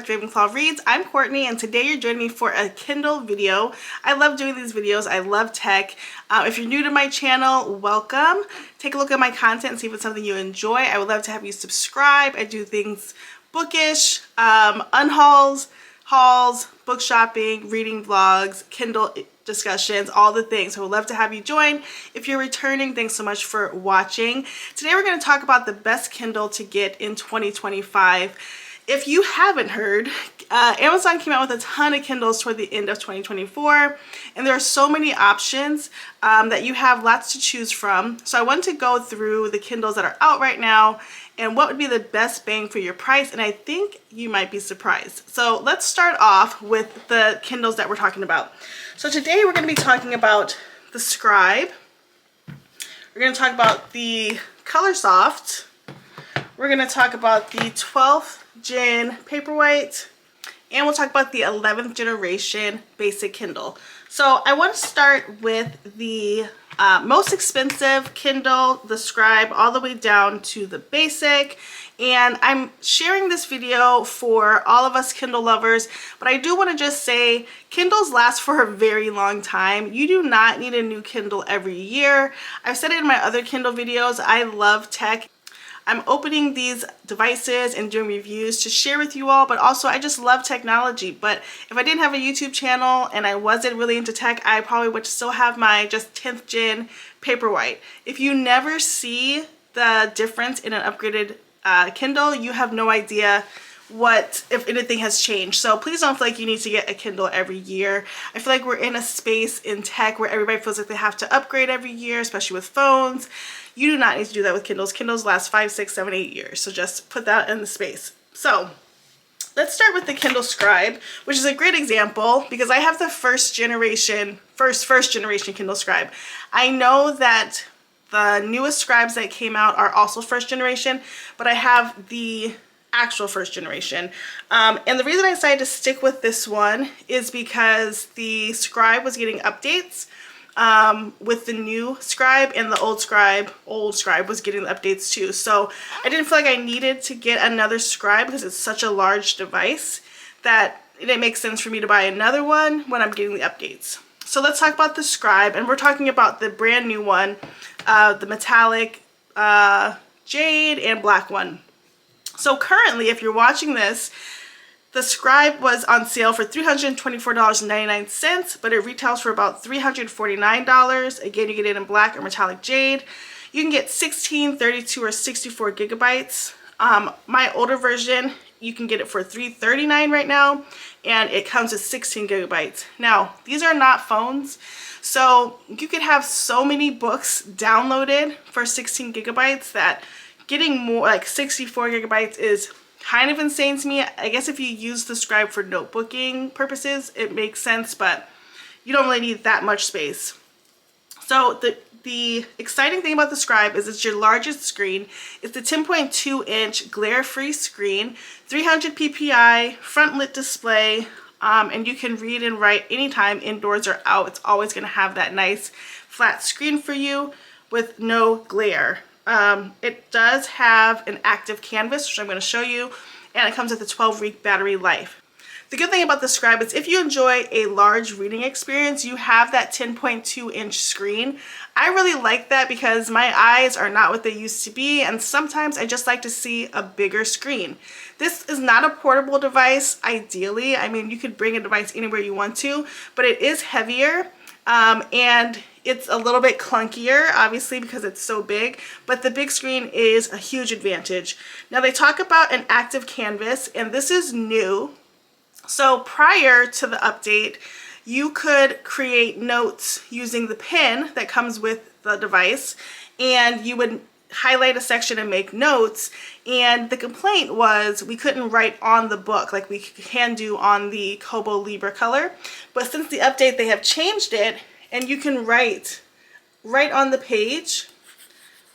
back to Bibliophile Reads. I'm Courtney, and today you're joining me for a Kindle video. I love doing these videos. I love tech. If you're new to my channel, welcome. Take a look at my content and see if it's something you enjoy. I would love to have you subscribe. I do things bookish, unhauls, hauls, book shopping, reading vlogs, Kindle discussions, all the things. So I would love to have you join. If you're returning, thanks so much for watching. Today we're going to talk about the best Kindle to get in 2025. If you haven't heard, Amazon came out with a ton of Kindles toward the end of 2024, and there are so many options that you have lots to choose from. So I wanted to go through the Kindles that are out right now and what would be the best bang for your price, and I think you might be surprised. So let's start off with the Kindles that we're talking about. So today we're going to be talking about the Scribe. We're going to talk about the Colorsoft. We're going to talk about the 12th Gen Paperwhite, and we'll talk about the 11th generation basic Kindle. So I want to start with the most expensive Kindle, the Scribe, all the way down to the basic. And I'm sharing this video for all of us Kindle lovers, but I do want to just say Kindles last for a very long time. You do not need a new Kindle every year. I've said it in my other Kindle videos. I love tech. I'm opening these devices and doing reviews to share with you all, but also I just love technology. But if I didn't have a YouTube channel and I wasn't really into tech, I probably would still have my just 10th gen Paperwhite. If you never see the difference in an upgraded Kindle, you have no idea what, if anything, has changed. So please don't feel like you need to get a Kindle every year. I feel like we're in a space in tech where everybody feels like they have to upgrade every year, especially with phones. You do not need to do that with Kindles. Kindles last 5, 6, 7, 8 years. So just put that in the space. So let's start with the Kindle Scribe, which is a great example because I have the first generation Kindle Scribe. I know that the newest Scribes that came out are also first generation, but I have the actual first generation. And the reason I decided to stick with this one is because the Scribe was getting updates with the new Scribe, and the old Scribe was getting the updates too. So I didn't feel like I needed to get another Scribe because it's such a large device that it didn't make sense for me to buy another one when I'm getting the updates. So let's talk about the Scribe, and we're talking about the brand new one, the metallic jade and black one. So currently, if you're watching this, the Scribe was on sale for $324.99, but it retails for about $349. Again, you get it in black or metallic jade. You can get 16, 32, or 64 gigabytes. My older version, you can get it for $339 right now, and it comes with 16 gigabytes. Now, these are not phones, so you could have so many books downloaded for 16 gigabytes that getting more like 64 gigabytes is kind of insane to me. I guess if you use the Scribe for notebooking purposes, it makes sense, but you don't really need that much space. So the exciting thing about the Scribe is it's your largest screen. It's the 10.2 inch glare-free screen, 300 ppi, front lit display, and you can read and write anytime, indoors or out. It's always going to have that nice flat screen for you with no glare. It does have an active canvas, which I'm going to show you, and it comes with a 12-week battery life. The good thing about the Scribe is if you enjoy a large reading experience, you have that 10.2 inch screen. I really like that because my eyes are not what they used to be, and sometimes I just like to see a bigger screen. This is not a portable device, ideally. I mean, you could bring a device anywhere you want to, but it is heavier, and it's a little bit clunkier, obviously, because it's so big, but the big screen is a huge advantage. Now, they talk about an active canvas, and this is new. So prior to the update, you could create notes using the pen that comes with the device, and you would highlight a section and make notes. And the complaint was we couldn't write on the book like we can do on the Kobo Libra Color. But since the update, they have changed it, and you can write on the page,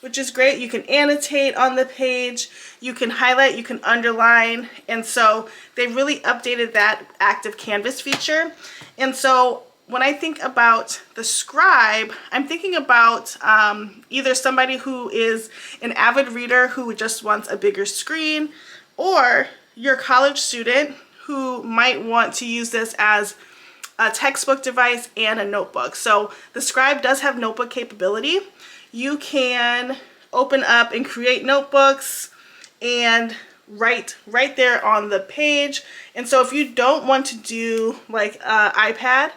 which is great. You can annotate on the page, you can highlight, you can underline, and so they really updated that active canvas feature. And so when I think about the Scribe, I'm thinking about either somebody who is an avid reader who just wants a bigger screen, or your college student who might want to use this as a textbook device and a notebook. So the Scribe does have notebook capability. You can open up and create notebooks and write right there on the page. And so if you don't want to do like iPad,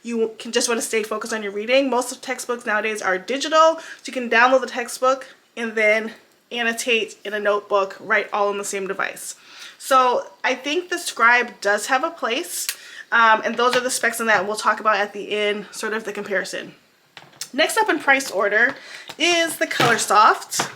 you can just want to stay focused on your reading. Most of textbooks nowadays are digital, so you can download the textbook and then annotate in a notebook, right, all on the same device. So I think the Scribe does have a place, and those are the specs on that. We'll talk about at the end, sort of the comparison. Next up in price order is the ColorSoft.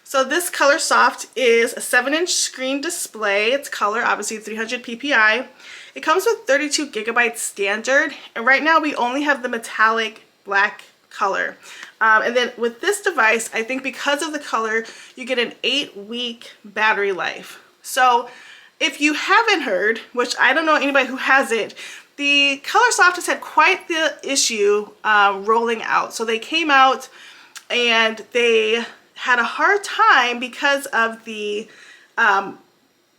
So this ColorSoft is a 7-inch screen display. It's color, obviously 300 ppi. It comes with 32 gigabytes standard, and right now we only have the metallic black color. And then with this device, I think because of the color, you get an 8-week battery life. So if you haven't heard, which I don't know anybody who has it, the ColorSoft has had quite the issue rolling out. So they came out and they had a hard time because of the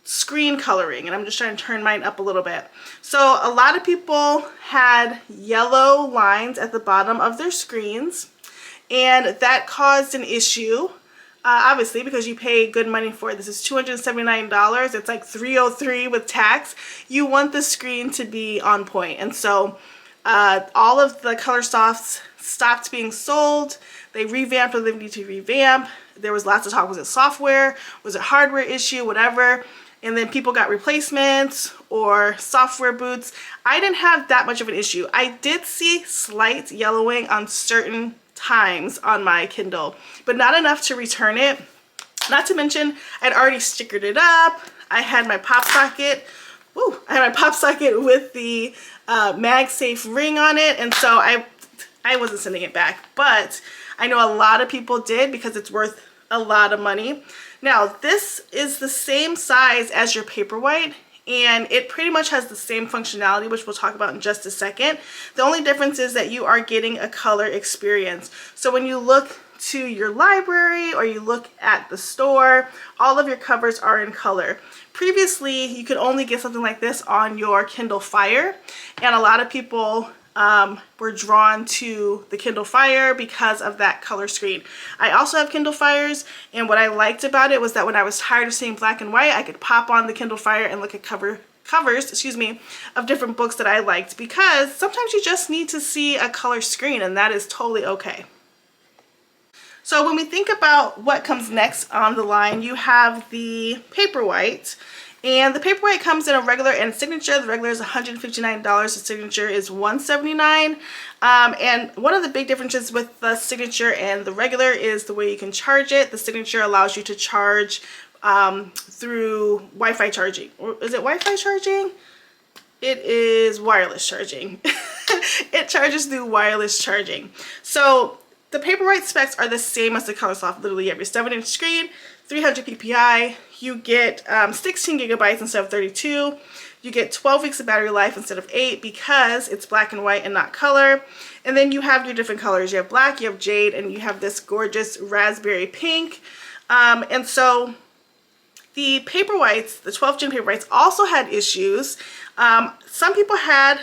screen coloring, and I'm just trying to turn mine up a little bit. So a lot of people had yellow lines at the bottom of their screens, and that caused an issue, obviously, because you pay good money for it. This is $279. It's like $303 with tax. You want the screen to be on point, and so all of the ColorSofts stopped being sold. They revamped what they needed to revamp. There was lots of talk. Was it software? Was it hardware issue? Whatever. And then people got replacements or software boots. I didn't have that much of an issue. I did see slight yellowing on certain times on my Kindle, but not enough to return it. Not to mention, I'd already stickered it up. I had my pop socket. Woo! I had my pop socket with the MagSafe ring on it, and so I wasn't sending it back. But I know a lot of people did because it's worth a lot of money. Now, this is the same size as your Paperwhite, and it pretty much has the same functionality, which we'll talk about in just a second. The only difference is that you are getting a color experience. So when you look to your library or you look at the store, all of your covers are in color. Previously, you could only get something like this on your Kindle Fire, and a lot of people were drawn to the Kindle Fire because of that color screen. I also have Kindle Fires, and what I liked about it was that when I was tired of seeing black and white, I could pop on the Kindle Fire and look at covers, excuse me, of different books that I liked, because sometimes you just need to see a color screen, and that is totally okay. So when we think about what comes next on the line, you have the Paperwhite. And the Paperwhite comes in a regular and signature. The regular is $159. The signature is $179. And one of the big differences with the signature and the regular is the way you can charge it. The signature allows you to charge through Wi-Fi charging. Or is it Wi-Fi charging? It is wireless charging. It charges through wireless charging. So the Paperwhite specs are the same as the ColorSoft. Literally, you have your 7-inch screen, 300 ppi. You get 16 gigabytes instead of 32. You get 12 weeks of battery life instead of 8 because it's black and white and not color. And then you have your different colors. You have black, you have jade, and you have this gorgeous raspberry pink. And so the Paperwhites, the 12th gen Paperwhites, also had issues. Some people had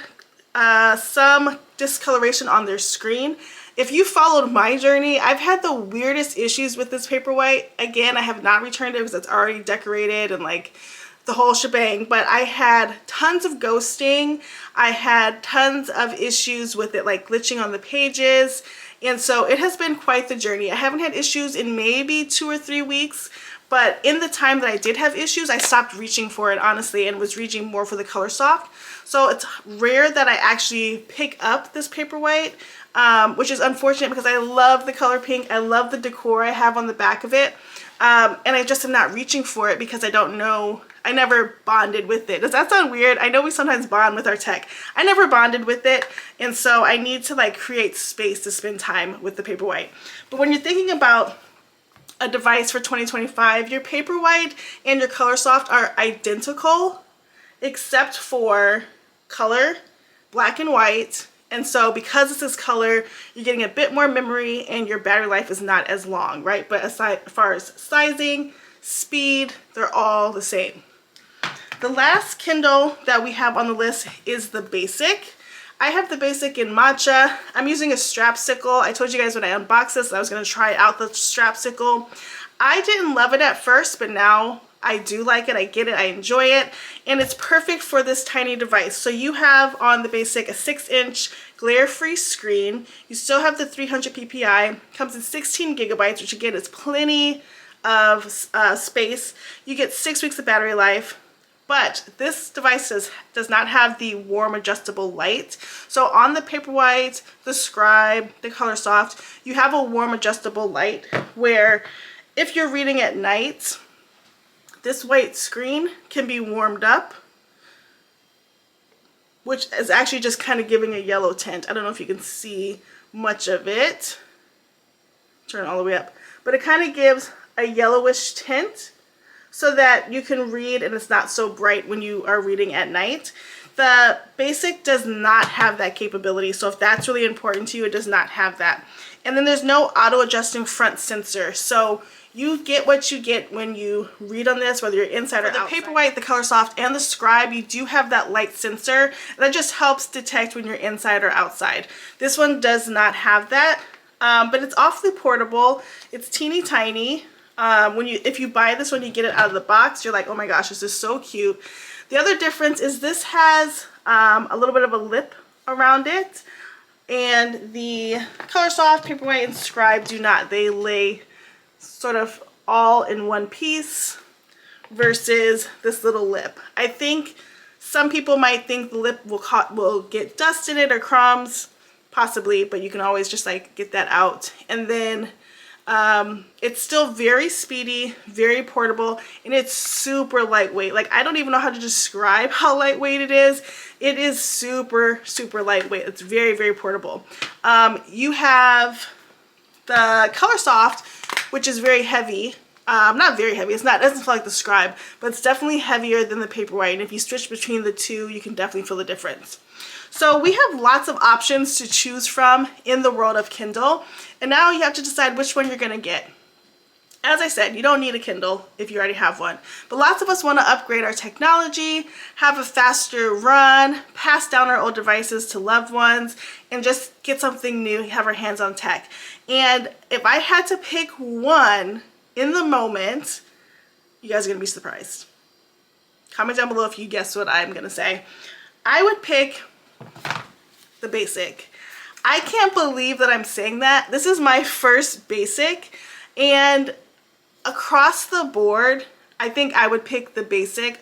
some discoloration on their screen. If you followed my journey, I've had the weirdest issues with this Paperwhite. Again, I have not returned it because it's already decorated and like the whole shebang, but I had tons of ghosting. I had tons of issues with it, like glitching on the pages. And so it has been quite the journey. I haven't had issues in maybe 2 or 3 weeks, but in the time that I did have issues, I stopped reaching for it, honestly, and was reaching more for the ColorSoft. So it's rare that I actually pick up this Paperwhite, which is unfortunate because I love the color pink. I love the decor I have on the back of it. And I just am not reaching for it because I don't know. I never bonded with it. Does that sound weird? I know we sometimes bond with our tech. I never bonded with it. And so I need to like create space to spend time with the Paperwhite. But when you're thinking about a device for 2025, your Paperwhite and your ColorSoft are identical except for color, black and white. And so because this is color, you're getting a bit more memory and your battery life is not as long, right? But as far as sizing, speed, they're all the same. The last Kindle that we have on the list is the Basic. I have the Basic in Matcha. I'm using a Strapsicle. I told you guys when I unboxed this I was going to try out the Strapsicle. I didn't love it at first, but now I do like it. I get it. I enjoy it. And it's perfect for this tiny device. So you have on the Basic a 6-inch glare-free screen. You still have the 300 ppi. Comes in 16 gigabytes, which again is plenty of space. You get 6 weeks of battery life. But this device does not have the warm adjustable light. So on the Paperwhite, the Scribe, the Colorsoft, you have a warm adjustable light where if you're reading at night, this white screen can be warmed up, which is actually just kind of giving a yellow tint. I don't know if you can see much of it. Turn it all the way up. But it kind of gives a yellowish tint, so that you can read and it's not so bright when you are reading at night. The Basic does not have that capability, so if that's really important to you, it does not have that. And then there's no auto-adjusting front sensor, so you get what you get when you read on this, whether you're inside or outside. The Paperwhite, the Colorsoft, and the Scribe, you do have that light sensor, and that just helps detect when you're inside or outside. This one does not have that, but it's awfully portable. It's teeny tiny. If you buy this when you get it out of the box, you're like, oh my gosh, this is so cute. The other difference is this has a little bit of a lip around it, and the Colorsoft, Paperwhite, and Scribe do not. They lay sort of all in one piece versus this little lip. I think some people might think the lip will get dust in it or crumbs, possibly, but you can always just like get that out. And then it's still very speedy, very portable, and it's super lightweight. Like, I don't even know how to describe how lightweight it is. It is super, super lightweight. It's very, very portable. You have the Colorsoft, which is very heavy. Not very heavy. It doesn't feel like the Scribe, but it's definitely heavier than the Paperwhite. And if you switch between the two, you can definitely feel the difference. So we have lots of options to choose from in the world of Kindle, and now you have to decide which one you're going to get. As I said, you don't need a Kindle if you already have one, but lots of us want to upgrade our technology, have a faster run, pass down our old devices to loved ones, and just get something new, have our hands on tech. And if I had to pick one in the moment, you guys are going to be surprised. Comment down below if you guess what I'm going to say. I would pick the Basic. I can't believe that I'm saying that. This is my first Basic, and across the board, I think I would pick the Basic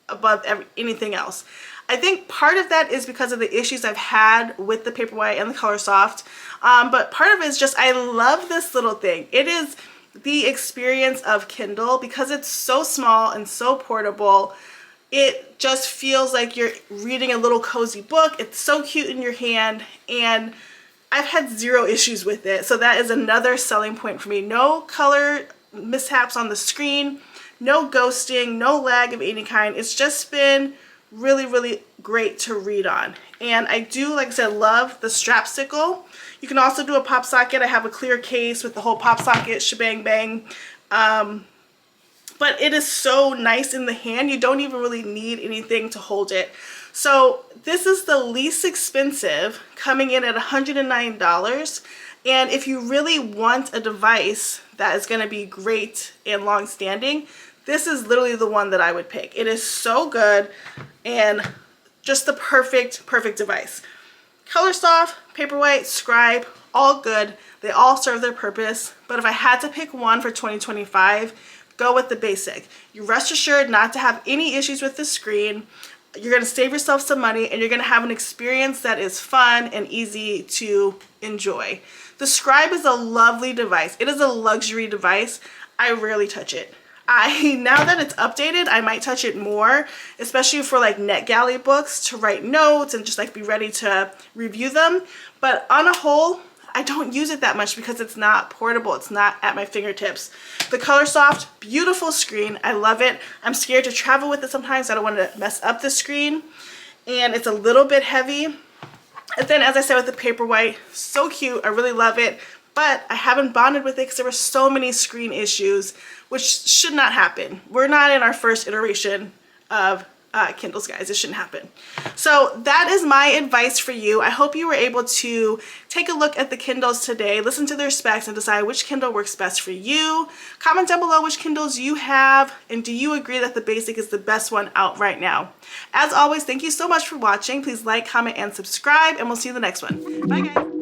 above anything else. I think part of that is because of the issues I've had with the Paperwhite and the Colorsoft, but part of it is just I love this little thing. It is the experience of Kindle because it's so small and so portable. It just feels like you're reading a little cozy book. It's so cute in your hand, and I've had zero issues with it. So that is another selling point for me. No color mishaps on the screen, no ghosting, no lag of any kind. It's just been really, really great to read on. And I do, like I said, love the Strapsicle. You can also do a pop socket. I have a clear case with the whole pop socket shebang bang. But it is so nice in the hand. You don't even really need anything to hold it. So this is the least expensive, coming in at $109. And if you really want a device that is going to be great and long-standing, this is literally the one that I would pick. It is so good and just the perfect device. Colorsoft, Paperwhite, Scribe, all good. They all serve their purpose. But if I had to pick one for 2025, go with the Basic. You rest assured not to have any issues with the screen. You're going to save yourself some money, and you're going to have an experience that is fun and easy to enjoy. The Scribe is a lovely device. It is a luxury device. I rarely touch it. Now that it's updated, I might touch it more, especially for like NetGalley books to write notes and just like be ready to review them. But on a whole, I don't use it that much because it's not portable. It's not at my fingertips. The Colorsoft, beautiful screen. I love it. I'm scared to travel with it sometimes. I don't want to mess up the screen. And it's a little bit heavy. And then, as I said, with the Paperwhite, so cute. I really love it. But I haven't bonded with it because there were so many screen issues, which should not happen. We're not in our first iteration of Kindles, guys. It shouldn't happen. So that is my advice for you. I hope you were able to take a look at the Kindles today, listen to their specs, and decide which Kindle works best for you. Comment down below which Kindles you have, and do you agree that the Basic is the best one out right now? As always, thank you so much for watching. Please like, comment, and subscribe, and we'll see you in the next one. Bye, guys.